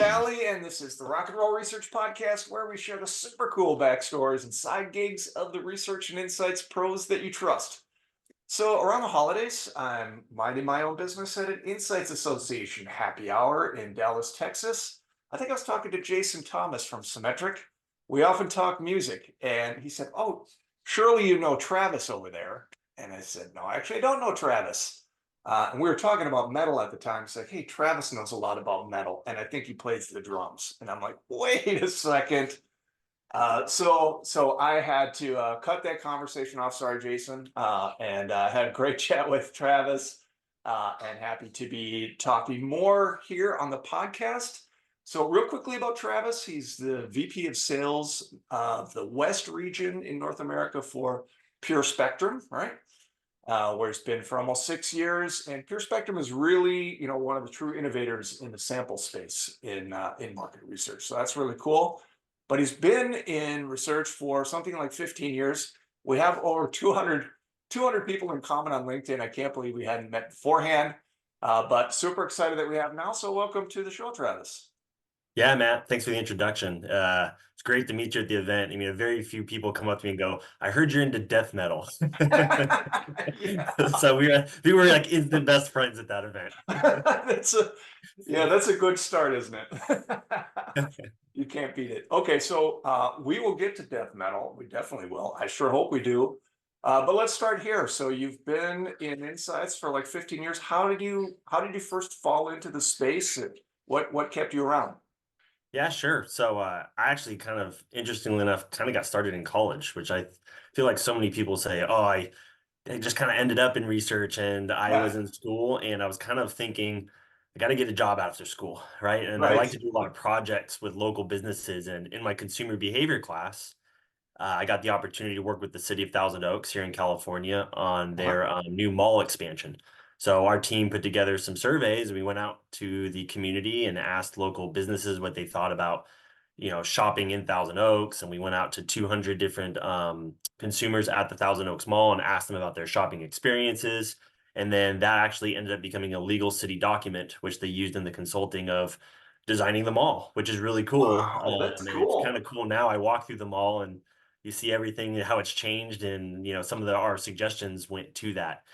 Valley, and this is the Rock and Roll Research Podcast, where we share the super cool backstories and side gigs of the research and insights pros that you trust. So, around the holidays, I'm minding my own business at an Insights Association happy hour in Dallas, Texas. I think I was talking to Jason Thomas from Symmetric. We often talk music, and he said, "Oh, surely you know Travis over there." And I said, "No, actually, I don't know Travis." And we were talking about metal at the time. He's like, "Hey, Travis knows a lot about metal, and I think he plays the drums." And I'm like, "Wait a second." So I had to cut that conversation off. Sorry, Jason. And had a great chat with Travis, and happy to be talking more here on the podcast. So, real quickly about Travis, he's the VP of Sales of the West region in North America for PureSpectrum, right? Where it's been for almost 6 years. And PureSpectrum is really, one of the true innovators in the sample space in market research. So that's really cool. But he's been in research for something like 15 years. We have over 200 people in common on LinkedIn. I can't believe we hadn't met beforehand, but super excited that we have now. So welcome to the show, Travis. Yeah, Matt, thanks for the introduction. It's great to meet you at the event. I mean, very few people come up to me and go, "I heard you're into death metal." Yeah. So we were like instant best friends at that event. That's a good start, isn't it? You can't beat it. Okay, so we will get to death metal. We definitely will. I sure hope we do. But let's start here. So you've been in Insights for like 15 years. How did you first fall into the space? What kept you around? Yeah, sure. So I actually kind of, interestingly enough, kind of got started in college, which I feel like so many people say, "Oh, I just kind of ended up in research and I Yeah, was in school and I was kind of thinking I got to get a job after school, right? And I like right. to do a lot of projects with local businesses. And in my consumer behavior class, I got the opportunity to work with the city of Thousand Oaks here in California on Uh-huh. their new mall expansion. So our team put together some surveys. We went out to the community and asked local businesses what they thought about, shopping in Thousand Oaks. And we went out to 200 different consumers at the Thousand Oaks Mall and asked them about their shopping experiences. And then that actually ended up becoming a legal city document, which they used in the consulting of designing the mall, which is really cool. Wow, that's And it's kind cool. of cool now. I walk through the mall and you see everything, how it's changed, and some of our suggestions went to that.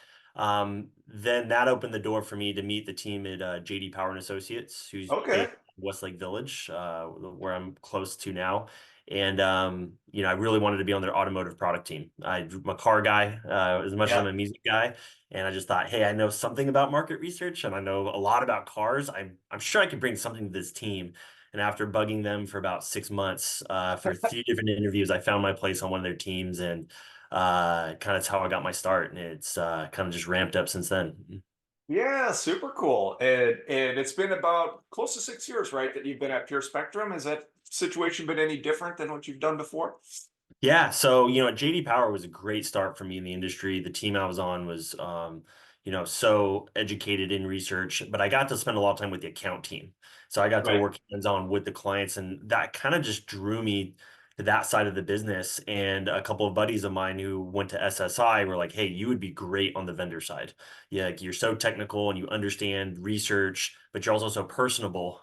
Then that opened the door for me to meet the team at JD Power and Associates, who's Okay. based in Westlake Village, where I'm close to now. And I really wanted to be on their automotive product team. I'm a car guy, as much as I'm Yeah. a music guy, and I just thought, hey, I know something about market research, and I know a lot about cars. I'm sure I could bring something to this team. And after bugging them for about 6 months, for a few different interviews, I found my place on one of their teams, and kind of how I got my start. And it's kind of just ramped up since then. Yeah, super cool. And it's been about close to 6 years, right, that you've been at Pure Spectrum. Has that situation been any different than what you've done before? Yeah, so JD Power was a great start for me in the industry. The team I was on was so educated in research, but I got to spend a lot of time with the account team. So I got to Right. work hands-on with the clients, and that kind of just drew me to that side of the business. And a couple of buddies of mine who went to SSI were like, "Hey, you would be great on the vendor side. Yeah, like you're so technical and you understand research, but you're also so personable.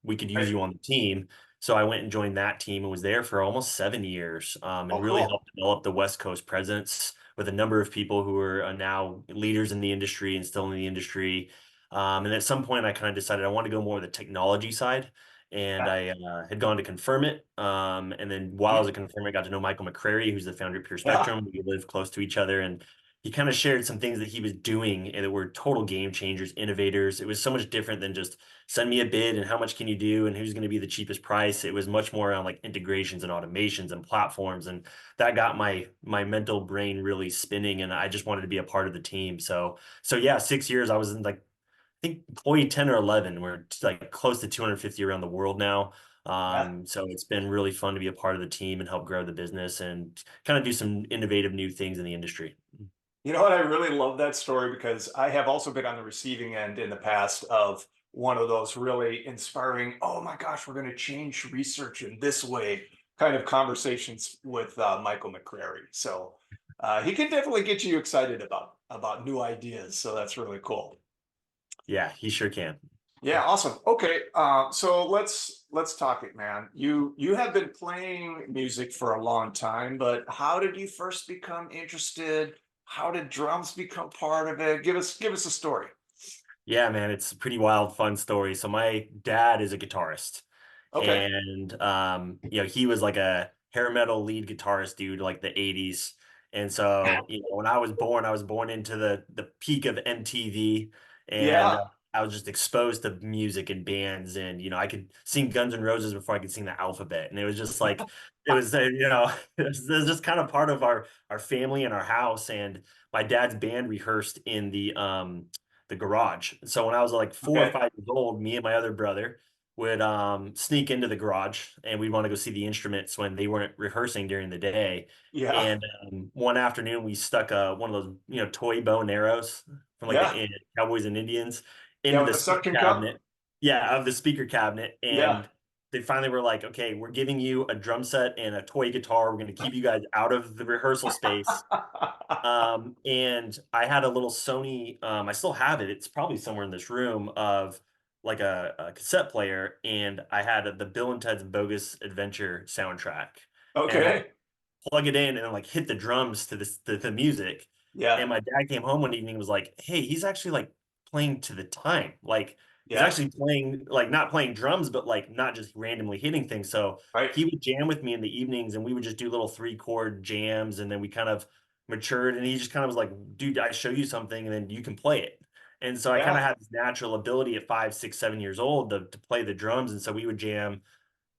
We could use Right. you on the team." So I went and joined that team and was there for almost 7 years, and Oh, really cool. helped develop the West Coast presence with a number of people who are now leaders in the industry and still in the industry. And at some point, I kind of decided I want to go more of the technology side. And Yeah. I had gone to confirm it. And then while I was Mhm. at confirm, I got to know Michael McCrary, who's the founder of Pure Yeah. Spectrum. We live close to each other. And he kind of shared some things that he was doing and that were total game changers, innovators. It was so much different than just send me a bid and how much can you do and who's going to be the cheapest price. It was much more around like integrations and automations and platforms, and that got my mental brain really spinning, and I just wanted to be a part of the team. So yeah, 6 years I was in, like, I think employee 10 or 11. We're like close to 250 around the world now. Yeah. So it's been really fun to be a part of the team and help grow the business and kind of do some innovative new things in the industry. You know what? I really love that story because I have also been on the receiving end in the past of one of those really inspiring, oh my gosh, we're going to change research in this way kind of conversations with Michael McCrary. So he can definitely get you excited about new ideas. So that's really cool. Yeah, he sure can. Yeah, awesome. Okay, so let's talk it, man. You have been playing music for a long time, but how did you first become interested? How did drums become part of it? Give us a story. Yeah, man, it's a pretty wild, fun story. So my dad is a guitarist, Okay. and he was like a hair metal lead guitarist dude, like the '80s. And so, when I was born into the peak of MTV, and Yeah. I was just exposed to music and bands, and I could sing Guns N' Roses before I could sing the alphabet, and it was just like it was, it was just kind of part of our family and our house. And my dad's band rehearsed in the garage. So when I was like 4 or 5 years old, me and my other brother would sneak into the garage, and we'd want to go see the instruments when they weren't rehearsing during the day. Yeah. And one afternoon, we stuck one of those toy bow and arrows from like the Yeah. Cowboys and Indians Yeah, into with the the speaker suction cup. cabinet. Yeah, of the speaker cabinet. Yeah. And they finally were like, okay, we're giving you a drum set and a toy guitar. We're going to keep you guys out of the rehearsal space, and I had a little Sony, I still have it. It's probably somewhere in this room of like a cassette player, and I had the Bill and Ted's Bogus Adventure soundtrack, and I Okay. plug it in and like hit the drums to the music. Yeah. And my dad came home one evening and was like, "Hey, he's actually like playing to the time. Like he's Yeah. actually playing like not playing drums, but like not just randomly hitting things." So Right. he would jam with me in the evenings, and we would just do little 3 chord jams, and then we kind of matured, and he just kind of was like, "Dude, I show you something, and then you can play it." And so I kind Yeah. of had this natural ability at 5, 6, 7 years old to play the drums, and so we would jam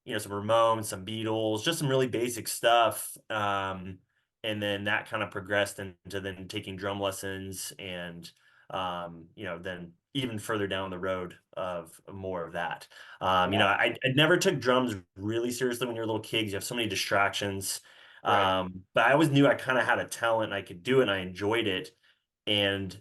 some Ramones, some Beatles, just some really basic stuff. And then that kind of progressed into then taking drum lessons and, then even further down the road of more of that. Yeah. I never took drums really seriously when you're a little kid 'cause you have so many distractions. Right. But I always knew I kind of had a talent and I could do it and I enjoyed it. And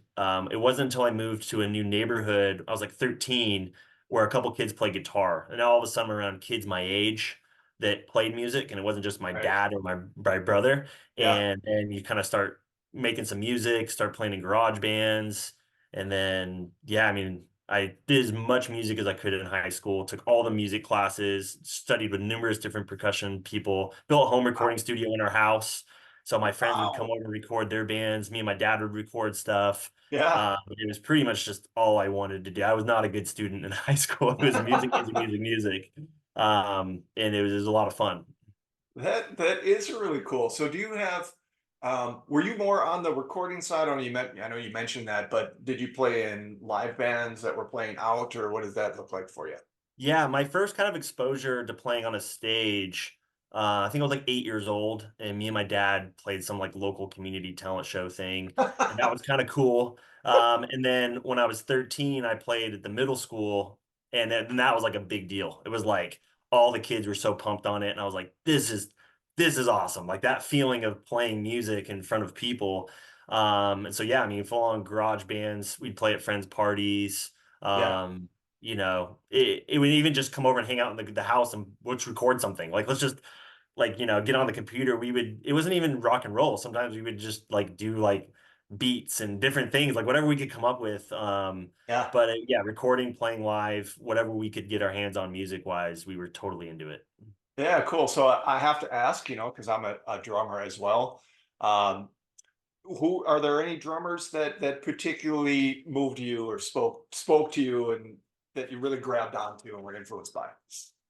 it wasn't until I moved to a new neighborhood, I was like 13, where a couple kids play guitar. And now all of a sudden I'm around kids my age that played music, and it wasn't just my Right. dad or my brother. Yeah. And you kind of start making some music, start playing in garage bands. And then, yeah, I mean, I did as much music as I could in high school, took all the music classes, studied with numerous different percussion people, built a home recording studio in our house. So my friends would come Wow. over and record their bands. Me and my dad would record stuff. Yeah. It was pretty much just all I wanted to do. I was not a good student in high school. It was music, music, music, music. And it was a lot of fun. That is really cool. So do you have were you more on the recording side? I know you mentioned that, but did you play in live bands that were playing out, or what does that look like for you? Yeah, my first kind of exposure to playing on a stage, I think I was like 8 years old, and me and my dad played some like local community talent show thing, and that was kind of cool. And then when I was 13, I played at the middle school, and then that was like a big deal. It was like all the kids were so pumped on it, and I was like, this is awesome. Like that feeling of playing music in front of people. And so yeah, I mean, full on garage bands. We'd play at friends' parties. Yeah. Um, it would even just come over and hang out in the house and let's record something. Like, let's just like, get on the computer. It wasn't even rock and roll. Sometimes we would just like do like beats and different things, like whatever we could come up with. Yeah. But yeah, recording, playing live, whatever we could get our hands on music wise, we were totally into it. Yeah, cool. So I have to ask, because I'm a drummer as well. Um, who are there any drummers that particularly moved you or spoke to you and that you really grabbed onto and were influenced by?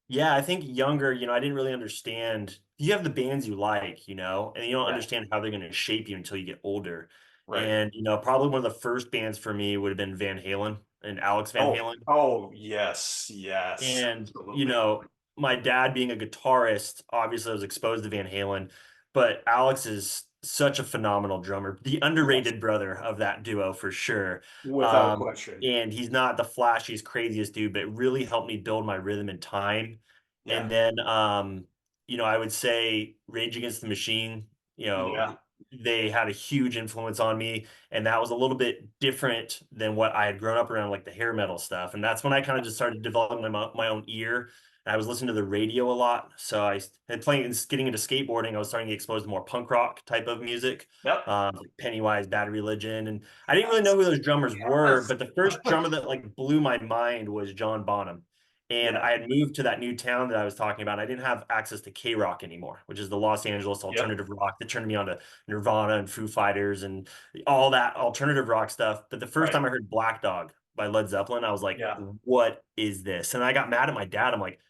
Yeah, I think younger, I didn't really understand. You have the bands you like, and you don't Yeah. understand how they're going to shape you until you get older. Right. And, probably one of the first bands for me would have been Van Halen and Alex Van Oh, Halen. oh, yes, yes, And, absolutely. my dad being a guitarist, obviously I was exposed to Van Halen, but Alex is such a phenomenal drummer, the Yes, underrated brother of that duo for sure. without question. And he's not the flashiest, craziest dude, but it really helped me build my rhythm and time. Yeah, And then, I would say Rage Against the Machine, yeah, they had a huge influence on me, and that was a little bit different than what I had grown up around, like the hair metal stuff. And that's when I kind of just started developing my own ear I was listening to the radio a lot. So had playing, getting into skateboarding. I was starting to get exposed to more punk rock type of music, Yep. like Pennywise, Bad Religion, and I didn't really Yes. know who those drummers were. Yes. But the first drummer that like blew my mind was John Bonham. And Yeah. I had moved to that new town that I was talking about. I didn't have access to K Rock anymore, which is the Los Angeles Yep. alternative rock that turned me on to Nirvana and Foo Fighters and all that alternative rock stuff. But the first Right. time I heard Black Dog by Led Zeppelin, I was like, Yeah. what is this? And I got mad at my dad. I'm like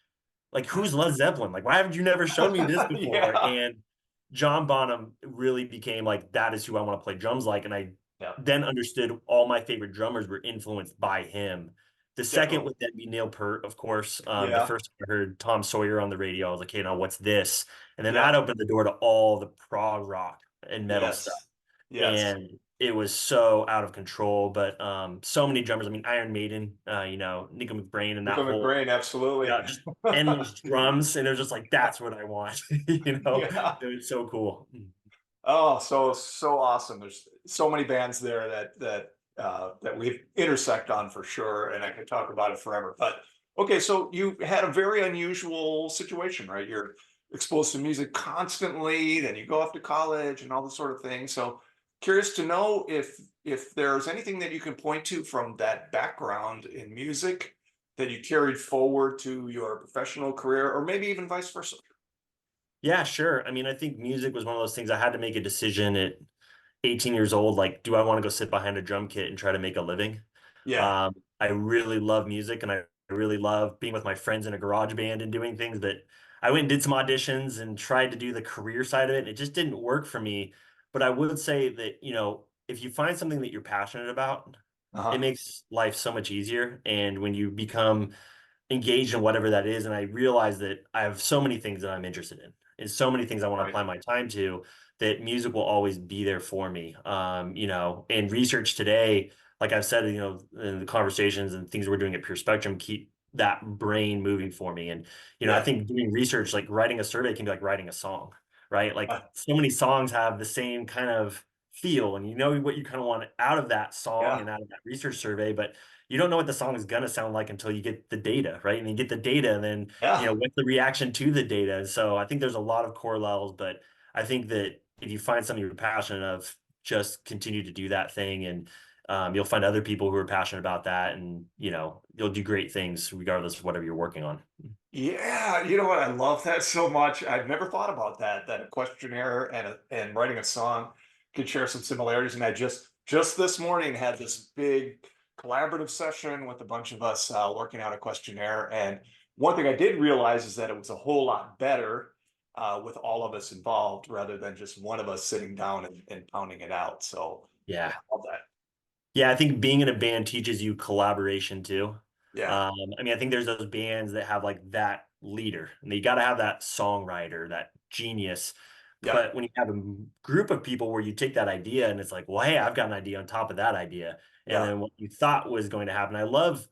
who's Led Zeppelin? Like, why haven't you never shown me this before? Yeah. And John Bonham really became like, that is who I want to play drums like. And I Yeah. then understood all my favorite drummers were influenced by him. The second Definitely. would then be Neil Peart, of course. The Yeah. first time I heard Tom Sawyer on the radio, I was like, hey, now what's this? And then Yep. that opened the door to all the prog rock and metal stuff. Yes. Yes. And it was so out of control. But so many drummers. I mean, Iron Maiden, Nico McBrain and that Nico whole, McBrain, absolutely. just endless drums. And it was just like, that's what I want. Yeah. It was so cool. Oh, so awesome. There's so many bands there that we intersect on for sure, and I could talk about it forever. But okay, so you had a very unusual situation, right? You're exposed to music constantly, then you go off to college and all this sort of thing. So curious to know if there's anything that you can point to from that background in music that you carried forward to your professional career, or maybe even vice versa. Yeah, sure. I mean, I think music was one of those things I had to make a decision at 18 years old. Like, do I want to go sit behind a drum kit and try to make a living? Yeah. I really love music and I really love being with my friends in a garage band and doing things, but I went and did some auditions and tried to do the career side of it, and it just didn't work for me. But I would say that, if you find something that you're passionate about, it Uh-huh. makes life so much easier. And when you become engaged in whatever that is. And I realize that I have so many things that I'm interested in and so many things I want to Right. apply my time to, that music will always be there for me. And research today, like I've said, in the conversations and things we're doing at PureSpectrum, keep that brain moving for me. And, I Yeah. think doing research, like writing a survey can be like writing a song, right? Like Uh, so many songs have the same kind of feel, and you know what you kind of want out of that song yeah. and out of that research survey, but you don't know what the song is gonna sound like until you get the data, right? And you get the data, and then Yeah. what's the reaction to the data? So I think there's a lot of correlates, but I think that if you find something you're passionate of, just continue to do that thing, and you'll find other people who are passionate about that, and you'll do great things regardless of whatever you're working on. Yeah, you know what? I love that so much. I've never thought about that, that a questionnaire and writing a song could share some similarities. And I just this morning had this big collaborative session with a bunch of us working out a questionnaire. And one thing I did realize is that it was a whole lot better with all of us involved rather than just one of us sitting down and pounding it out. So I Yeah. love that. Yeah, I think being in a band teaches you collaboration too. Yeah. I mean, I think there's those bands that have like that leader, and you got to have that songwriter, that genius. Yep. But when you have a group of people where you take that idea and it's like, well, hey, I've got an idea on top of that idea, and Yeah. then what you thought was going to happen. I love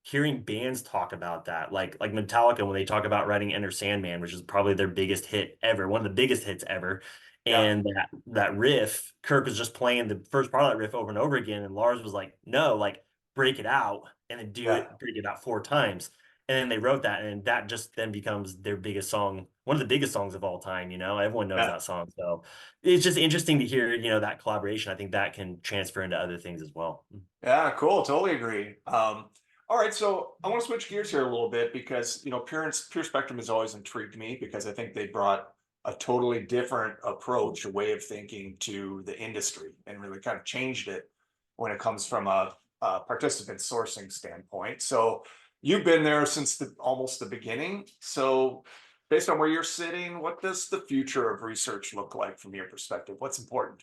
hearing bands talk about that, like Metallica when they talk about writing Enter Sandman, which is probably their biggest hit ever, one of the biggest hits ever. Yeah. And that riff, Kirk was just playing the first part of that riff over and over again, and Lars was like, "No, like break it out and then Yeah. break it out 4 times." And then they wrote that, and that just then becomes their biggest song, one of the biggest songs of all time. Everyone knows Yeah. that song, so it's just interesting to hear, that collaboration. I think that can transfer into other things as well. Yeah, cool. Totally agree. All right, so I want to switch gears here a little bit because Pure Spectrum has always intrigued me because I think they brought a totally different approach, a way of thinking to the industry, and really kind of changed it when it comes from a participant sourcing standpoint. So you've been there since almost the beginning. So based on where you're sitting, what does the future of research look like from your perspective? What's important?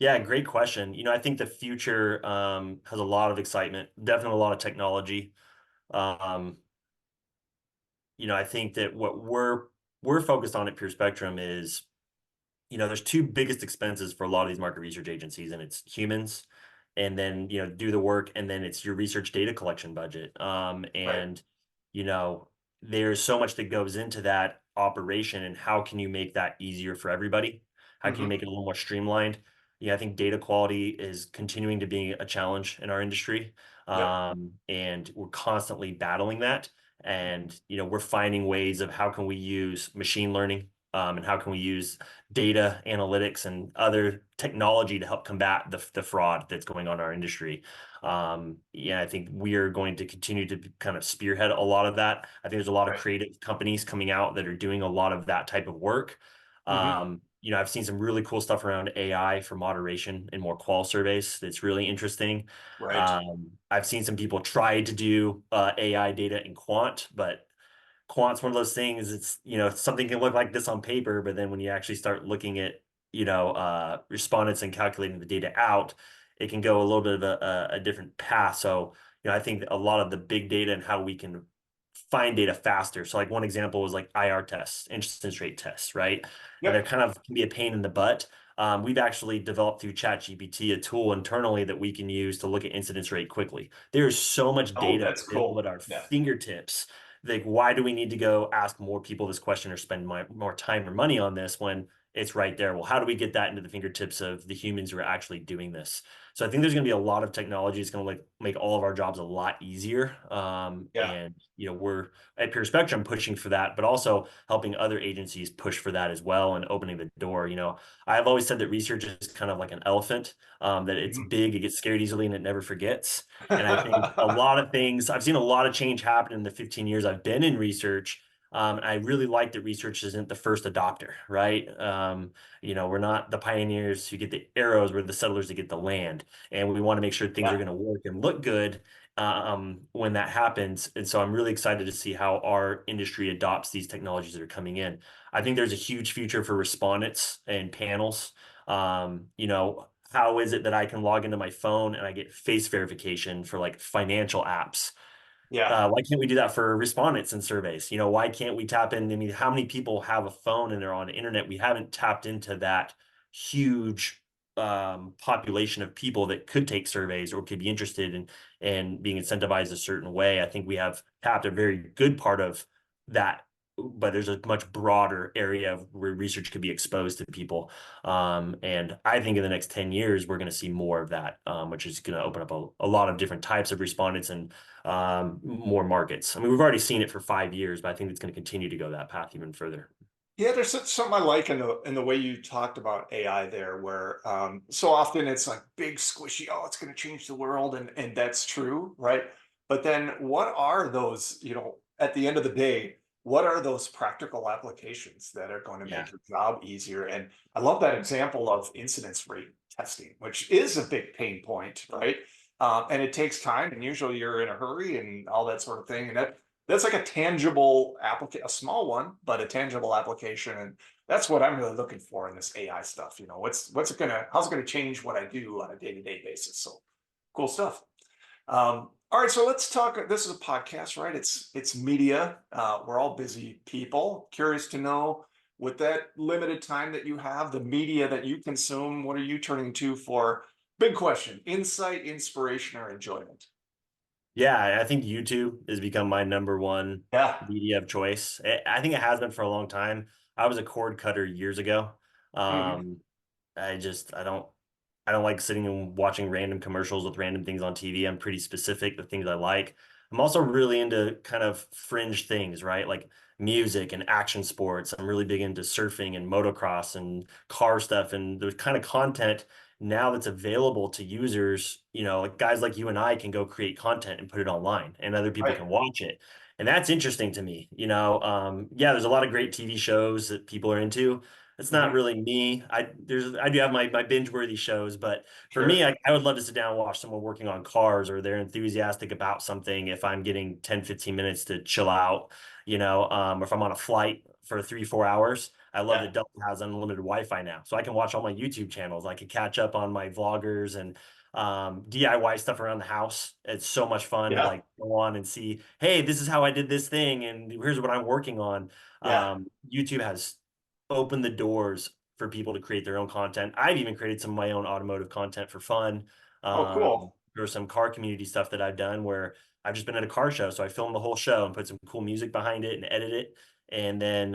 Yeah, great question. I think the future has a lot of excitement, definitely a lot of technology. Um, I think that what we're focused on at Pure Spectrum is, there's two biggest expenses for a lot of these market research agencies, and it's humans, and then do the work, and then it's your research data collection budget. Right. And you know, there's so much that goes into that operation, and how can you make that easier for everybody? How can you Hmm. make it a little more streamlined? Yeah, I think data quality is continuing to be a challenge in our industry, Yep. and we're constantly battling that. And, we're finding ways of how can we use machine learning, and how can we use data analytics and other technology to help combat the fraud that's going on in our industry. Yeah, I think we are going to continue to kind of spearhead a lot of that. I think there's a lot of Right. creative companies coming out that are doing a lot of that type of work. Hmm. I've seen some really cool stuff around AI for moderation and more qual surveys that's really interesting. Right. I've seen some people try to do AI data in quant, but quant's one of those things. It's, something can look like this on paper, but then when you actually start looking at, respondents and calculating the data out, it can go a little bit of a different path. So, I think a lot of the big data and how we can find data faster. So like one example was like IR tests, instance rate tests, right? And they're Yep. kind of can be a pain in the butt. We've actually developed through ChatGPT a tool internally that we can use to look at incidence rate quickly. There's so much Oh, data that's available cool. at our Yeah. fingertips. Like, why do we need to go ask more people this question or spend more time or money on this when it's right there? Well, how do we get that into the fingertips of the humans who are actually doing this? So I think there's going to be a lot of technology that's going to like make all of our jobs a lot easier. Yeah. And we're at PureSpectrum pushing for that, but also helping other agencies push for that as well and opening the door. I've always said that research is kind of like an elephant, that it's Mhm. big, it gets scared easily, and it never forgets. And I think a lot of things, I've seen a lot of change happen in the 15 years I've been in research. And I really like that research isn't the first adopter, right? We're not the pioneers who get the arrows, we're the settlers that get the land. And we want to make sure things are Yeah. going to work and look good when that happens. And so I'm really excited to see how our industry adopts these technologies that are coming in. I think there's a huge future for respondents and panels. How is it that I can log into my phone and I get face verification for like financial apps? Yeah. Why can't we do that for respondents and surveys? Why can't we tap in? I mean, how many people have a phone and they're on the internet? We haven't tapped into that huge population of people that could take surveys or could be interested in being incentivized a certain way. I think we have tapped a very good part of that, but there's a much broader area of where research could be exposed to people. And I think in the next 10 years, we're going to see more of that, which is going to open up a lot of different types of respondents and more markets. I mean, we've already seen it for 5 years, but I think it's going to continue to go that path even further. Yeah, there's something I like in the way you talked about AI there, where so often it's like big squishy, oh, it's going to change the world, and that's true, right? But then what are those, at the end of the day, what are those practical applications that are going to Yeah. make your job easier? And I love that example of incidence rate testing, which is a big pain point, right? And it takes time, and usually you're in a hurry and all that sort of thing. And that's like a tangible application, a small one, but a tangible application. And that's what I'm really looking for in this AI stuff. How's it gonna change what I do on a day-to-day basis? So cool stuff. All right, so let's talk. This is a podcast, right? It's media. We're all busy people. Curious to know, with that limited time that you have, the media that you consume, what are you turning to for? Big question: insight, inspiration, or enjoyment? Yeah, I think YouTube has become my number one Yeah. media of choice. I think it has been for a long time. I was a cord cutter years ago. Mhm. Um, I don't like sitting and watching random commercials with random things on TV. I'm pretty specific, the things I like. I'm also really into kind of fringe things, right? Like music and action sports. I'm really big into surfing and motocross and car stuff and the kind of content now that's available to users, like guys like you and I can go create content and put it online and other people Right. can watch it. And that's interesting to me. Yeah, there's a lot of great TV shows that people are into. It's not Mhm. really me. I do have my binge worthy shows, but for me, Sure. I would love to sit down and watch someone working on cars or they're enthusiastic about something if I'm getting 10, 15 minutes to chill out, or if I'm on a flight for 3, 4 hours. I love Yeah. that Delta has unlimited Wi-Fi now. So I can watch all my YouTube channels. I can catch up on my vloggers and DIY stuff around the house. It's so much fun to Yeah. like go on and see, hey, this is how I did this thing and here's what I'm working on. Yeah. YouTube has opened the doors for people to create their own content. I've even created some of my own automotive content for fun. Oh, cool. There was some car community stuff that I've done where I've just been at a car show. So I filmed the whole show and put some cool music behind it and edit it. And then,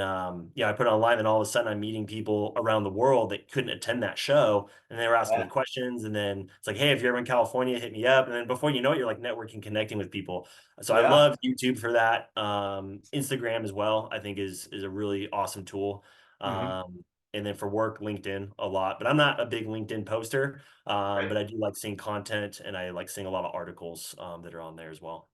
yeah, I put it online, and all of a sudden I'm meeting people around the world that couldn't attend that show. And they were asking Yeah. me questions. And then it's like, hey, if you're ever in California, hit me up. And then before you know it, you're like networking, connecting with people. So I Yeah. love YouTube for that. Instagram as well, I think is a really awesome tool. Hmm. And then for work, LinkedIn a lot. But I'm not a big LinkedIn poster. Right. But I do like seeing content, and I like seeing a lot of articles that are on there as well.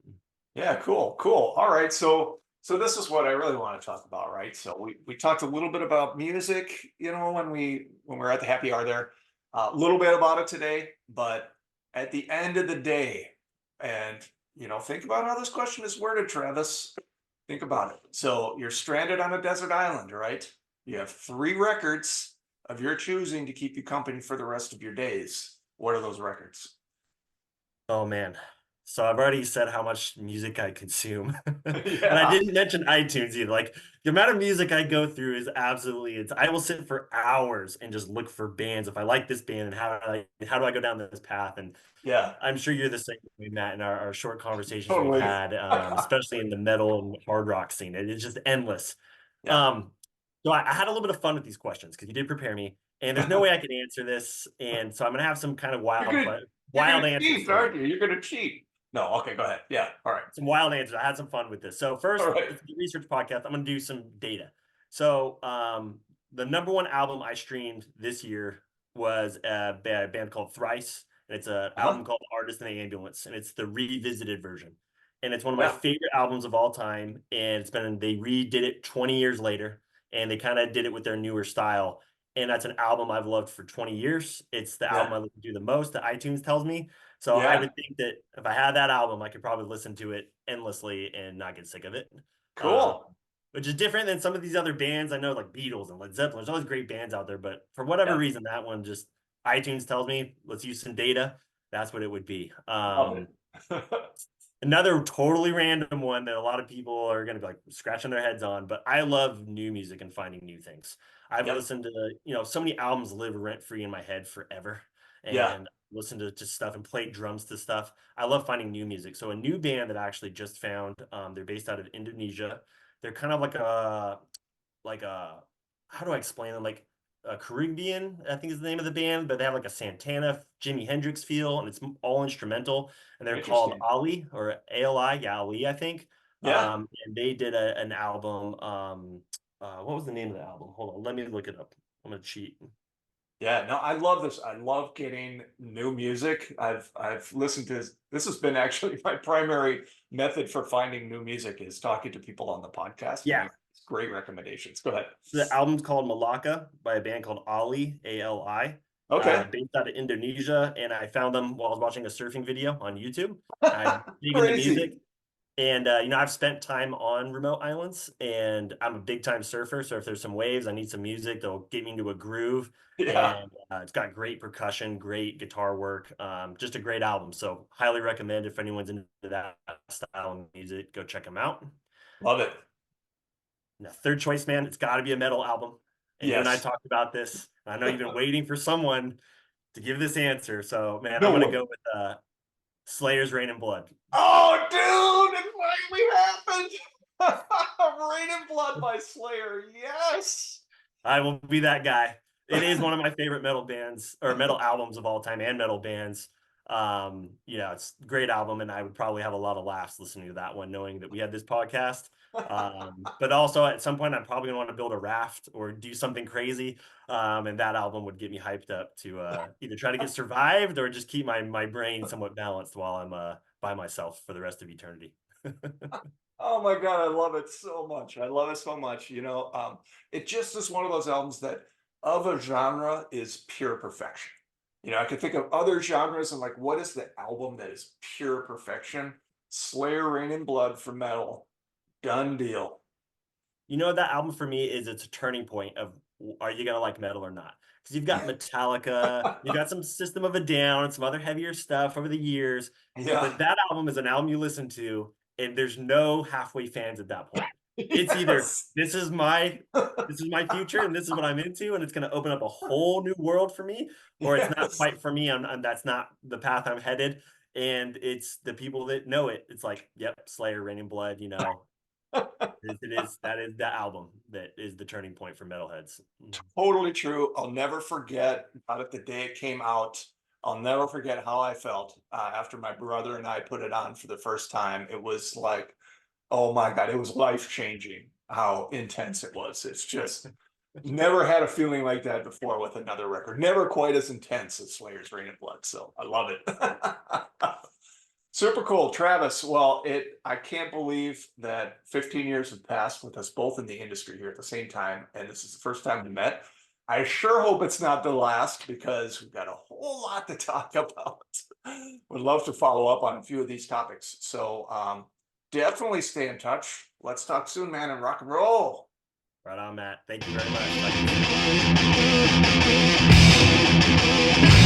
Yeah, cool, cool. All right, so this is what I really want to talk about, right? So we talked a little bit about music, when we were at the happy hour there, a little bit about it today, but at the end of the day, and think about how this question is worded, Travis. Think about it. So you're stranded on a desert island, right? You have three records of your choosing to keep you company for the rest of your days. What are those records? Oh man. So I've already said how much music I consume. And I Yeah, didn't mention iTunes either. Like the amount of music I go through is absolutely it's I will sit for hours and just look for bands. If I like this band, and how do I go down this path? And yeah, I'm sure you're the same way, Matt, in our short conversations we've totally. had, especially in the metal and hard rock scene. It's just endless. Yeah. Um, so I had a little bit of fun with these questions because you did prepare me, and there's no way I can answer this, and so I'm gonna have some kind of You're gonna you're wild gonna answers cheat, for you. aren't you? You're gonna cheat. No, okay, go ahead. Yeah, all right. Some wild answers. I had some fun with this. So All first, right. it's the research podcast. I'm gonna do some data. So the number one album I streamed this year was a band called Thrice, and it's an Uh-huh. album called Artist in the Ambulance, and it's the revisited version. And it's one of my Yeah, favorite albums of all time. And they redid it 20 years later, and they kind of did it with their newer style. And that's an album I've loved for 20 years. It's the album yeah, I listen to the most that iTunes tells me. So I yeah. would think that if I had that album, I could probably listen to it endlessly and not get sick of it. Um, Cool. which is different than some of these other bands. I know, like Beatles and Led Zeppelin. There's always great bands out there, but for whatever Yeah, reason, that one just iTunes tells me, let's use some data. That's what it would be. love it. Another totally random one that a lot of people are going to be like scratching their heads on, but I love new music and finding new things. I've Yep. listened to, so many albums live rent free in my head forever, Yeah, and listened to just stuff and played drums to stuff. I love finding new music. So a new band that I actually just found, they're based out of Indonesia. They're kind of like a how do I explain them? Like a Caribbean, I think is the name of the band, but they have like a Santana, Jimi Hendrix feel, and it's all instrumental. And they're called interesting. Ali or Ali, yeah, Ali, I think. Yeah, And they did an album. What was the name of the album? Hold on, let me look it up. I'm gonna cheat. yeah. No, I love this. I love getting new music. I've listened to this has been actually my primary method for finding new music is talking to people on the podcast, and Yeah, you great recommendations. Go ahead. the album's called Malacca by a band called Ali, Ali, Okay. based out of Indonesia. And I found them while I was watching a surfing video on YouTube. I'm big into music. Crazy. And I've spent time on remote islands, and I'm a big time surfer. So if there's some waves, I need some music that'll get me into a groove. Yeah. And it's got great percussion, great guitar work, just a great album. So highly recommend if anyone's into that style of music, go check them out. Love it. Now, third choice, man, it's got to be a metal album. And you and I Yes. talked about this. I know you've been waiting for someone to give this answer. So, man, I'm No going to way. go with Slayer's Rain and Blood. Oh, dude, it finally happened. Rain and Blood by Slayer. Yes. I will be that guy. It is one of my favorite metal bands or metal albums of all time and metal bands. It's a great album, and I would probably have a lot of laughs listening to that one, knowing that we had this podcast. But also at some point, I'm probably gonna want to build a raft or do something crazy. And that album would get me hyped up to either try to get survived or just keep my brain somewhat balanced while I'm by myself for the rest of eternity. Oh my God, I love it so much. I love it so much. It just is one of those albums that of a genre is pure perfection. I could think of other genres and like, what is the album that is pure perfection? Slayer, Rain and Blood for metal. Done deal. That album for me is it's a turning point of are you gonna like metal or not? Because you've got Metallica, you got some System of a Down and some other heavier stuff over the years, Yeah. but that album is an album you listen to, and there's no halfway fans at that point. It's either Yes. this is my future and this is what I'm into, and it's gonna open up a whole new world for me, or it's not Yes. quite for me, and that's not the path I'm headed. And it's the people that know it. It's like, yep, Slayer, Rain and Blood, That is the album that is the turning point for metalheads. Totally true. I'll never forget about it the day it came out. I'll never forget how I felt after my brother and I put it on for the first time. It was like, oh my God, it was life changing how intense it was. It's just never had a feeling like that before with another record. Never quite as intense as Slayer's Rain and Blood. So I love it. Super cool, Travis. Well, I can't believe that 15 years have passed with us both in the industry here at the same time, and this is the first time we met. I sure hope it's not the last because we've got a whole lot to talk about. Would love to follow up on a few of these topics. So definitely stay in touch. Let's talk soon, man, and rock and roll. Right on, Matt. Thank you very much.